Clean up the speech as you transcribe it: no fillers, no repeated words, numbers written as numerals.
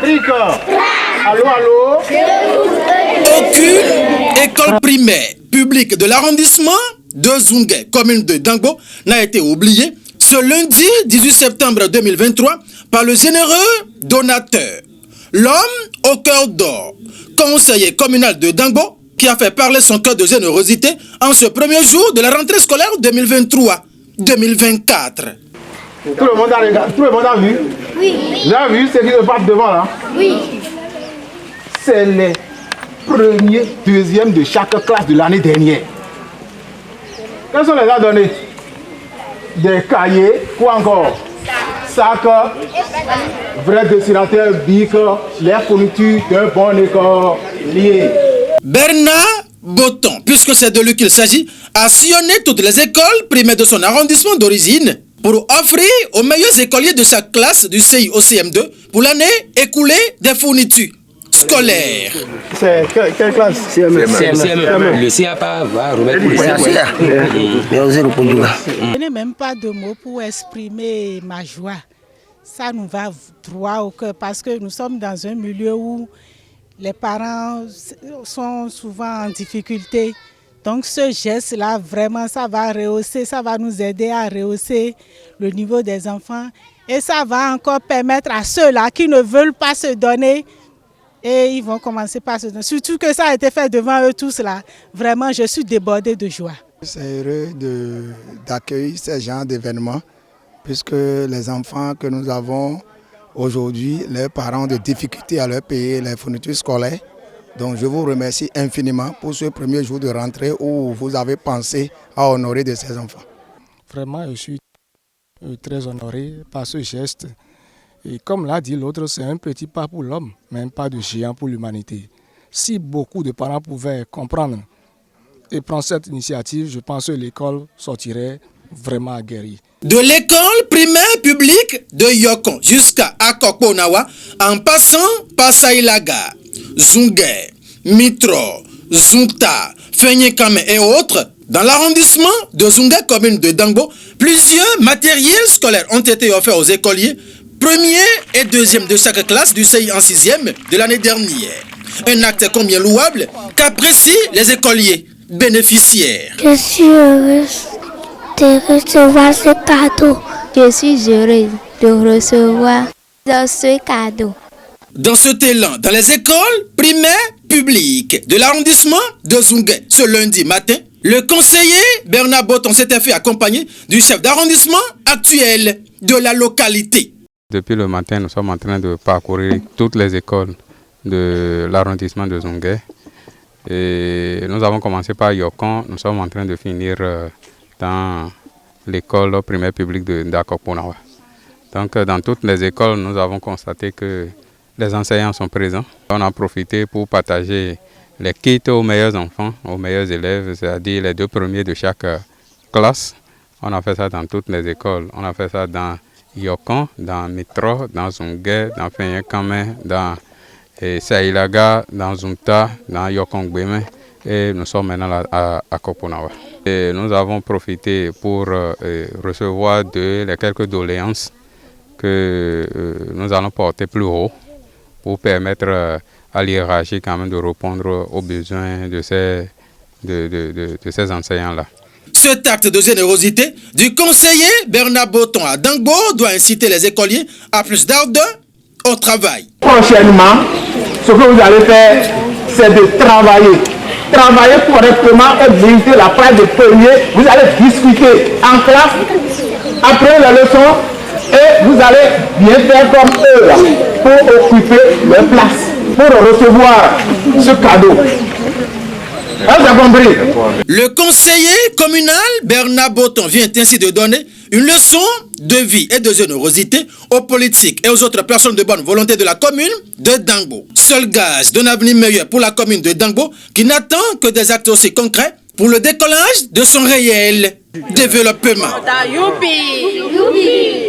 Allô, allô. Aucune école primaire publique de l'arrondissement de Zungué, commune de Dangbo, n'a été oubliée ce lundi 18 septembre 2023 par le généreux donateur, l'homme au cœur d'or, conseiller communal de Dangbo, qui a fait parler son cœur de générosité en ce premier jour de la rentrée scolaire 2023-2024. Tout le monde a regardé, tout le monde a vu? Oui. Vous avez vu ce qui se passe devant là? Oui. C'est les premiers, deuxièmes de chaque classe de l'année dernière. Quels sont les a donnés? Des cahiers, quoi encore? Sacs, vrais dessinateurs, bics, les fournitures d'un bon écolier. Bernard Boton, puisque c'est de lui qu'il s'agit, a sillonné toutes les écoles primaires de son arrondissement d'origine pour offrir aux meilleurs écoliers de chaque classe du CI au CM2 pour l'année écoulée des fournitures scolaires. C'est quelle classe? CM1. Le CAPA va remettre pour le CAPA. Je n'ai même pas de mots pour exprimer ma joie. Ça nous va droit au cœur parce que nous sommes dans un milieu où les parents sont souvent en difficulté. Donc ce geste-là, vraiment, ça va rehausser, ça va nous aider à rehausser le niveau des enfants. Et ça va encore permettre à ceux-là qui ne veulent pas se donner, et ils vont commencer par se donner. Surtout que ça a été fait devant eux tous là. Vraiment, je suis débordée de joie. C'est heureux d'accueillir ce genre d'événements, puisque les enfants que nous avons aujourd'hui, leurs parents ont des difficultés à leur payer les fournitures scolaires. Donc je vous remercie infiniment pour ce premier jour de rentrée où vous avez pensé à honorer de ces enfants. Vraiment, je suis très honoré par ce geste. Et comme l'a dit l'autre, c'est un petit pas pour l'homme, mais un pas de géant pour l'humanité. Si beaucoup de parents pouvaient comprendre et prendre cette initiative, je pense que l'école sortirait vraiment aguerrie. De l'école primaire publique de Yokon jusqu'à Akokponawa, en passant par Saïlaga, Zungué, Mitro, Zunta, Fenyekame et autres, dans l'arrondissement de Zungué, commune de Dangbo, plusieurs matériels scolaires ont été offerts aux écoliers, premier et deuxième de chaque classe du CI en sixième de l'année dernière. Un acte combien louable qu'apprécient les écoliers bénéficiaires. Je suis heureuse de recevoir ce cadeau. Je suis heureuse de recevoir ce cadeau. Dans cet élan, dans les écoles primaires publiques de l'arrondissement de Zungué, ce lundi matin, le conseiller Bernard Boton s'était fait accompagner du chef d'arrondissement actuel de la localité. Depuis le matin, nous sommes en train de parcourir toutes les écoles de l'arrondissement de Zungué. Et nous avons commencé par Yokon, nous sommes en train de finir dans l'école primaire publique de Ndakokponawa. Donc dans toutes les écoles, nous avons constaté que les enseignants sont présents. On a profité pour partager les kits aux meilleurs enfants, aux meilleurs élèves, c'est-à-dire les 2 premiers de chaque classe. On a fait ça dans toutes les écoles. On a fait ça dans Yokon, dans Mitro, dans Zungué, dans Fenyekame, dans Saïlaga, dans Zunta, dans Yokon-Gbeme. Et nous sommes maintenant à Koponawa. Et nous avons profité pour recevoir les quelques doléances que nous allons porter plus haut pour permettre à l'hiérarchie quand même de répondre aux besoins de ces enseignants-là. Cet acte de générosité du conseiller Bernard Boton à Dangbo doit inciter les écoliers à plus d'ardeur au travail. Prochainement, ce que vous allez faire, c'est de travailler. Travailler correctement et limiter la place de premier. Vous allez discuter en classe, après la leçon, et vous allez bien faire comme eux là, pour occuper leur place, pour recevoir ce cadeau. Le conseiller communal Bernard Boton vient ainsi de donner une leçon de vie et de générosité aux politiques et aux autres personnes de bonne volonté de la commune de Dangbo. Seul gage d'un avenir meilleur pour la commune de Dangbo qui n'attend que des actes aussi concrets pour le décollage de son réel développement. Youpi!